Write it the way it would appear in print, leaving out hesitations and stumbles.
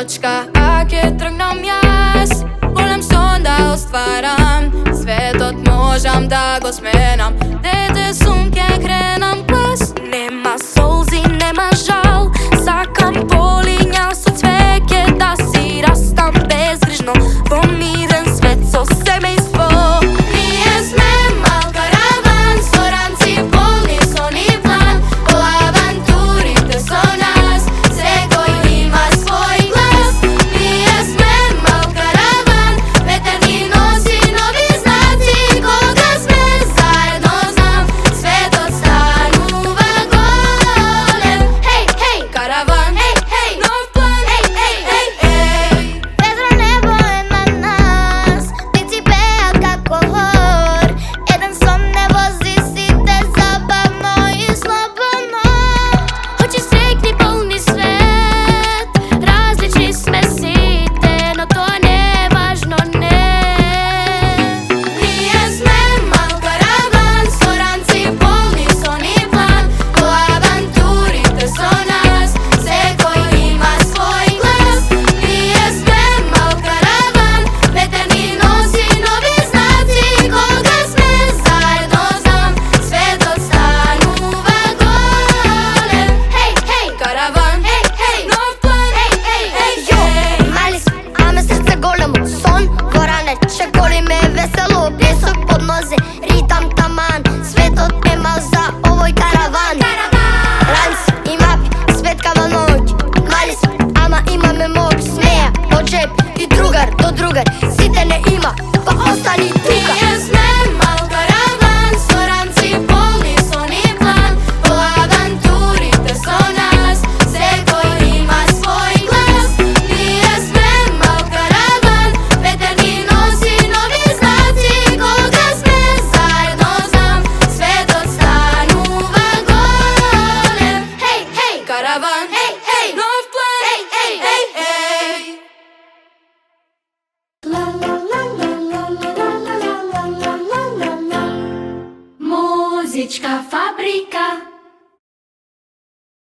точка, а ќе тргнам јас. Голем сон да остварам, светот можам да го сменам. Дете сум ќе кренам клас. Нема солзи, нема жал, сакам полиња со цвеќе да си растам безгрижно во мирен свет со семејство. Ние сме мал караван со ранци полни сон и план. По авантурите со нас секој има свој глас. Ние сме мал караван, ветер ни носи нови знаци. Кога сме заедно знам, светот станува голем. Хеј, хеј, караван, хеј, хеј, нов план, хеј, хеј, хеј, хеј. Ведро небо е на нас, птици пеат како хор. Еден сон не вози сите забавно и слободно. Очи срекни полни свет, различни сме сите, но тоа не е важно, не. Ние сме мал караван со ранци полни сон и план. По авантурите со нас секој има свој глас. Ние сме мал караван, ветер ни носи нови знаци. Кога сме заедно знам, светот станува голем. Хеј, хеј, караван, хеј, хеј, нов план, хеј, хеј, хеј, хеј. Мали сме, аме срце големо, сон во ранече, голиме весело, песок под нозе, ритам таман. Светот е мал за овој караван. Ранци и мапи, светкава ноќ. Мали сме, ама имаме моќ. Смеја од джеб и другар до другар, сите не има, па остани тука. Ние сме мал караван со ранци полни сон и план. По авантурите со нас секој има свој глас. Ние сме мал караван, ветер ни носи нови знаци. Кога сме заедно знам, светот станува голем. Хеј, хеј, караван, хеј, хеј, нов план, хеј, хеј, хеј, хеј. Музичка фабрика.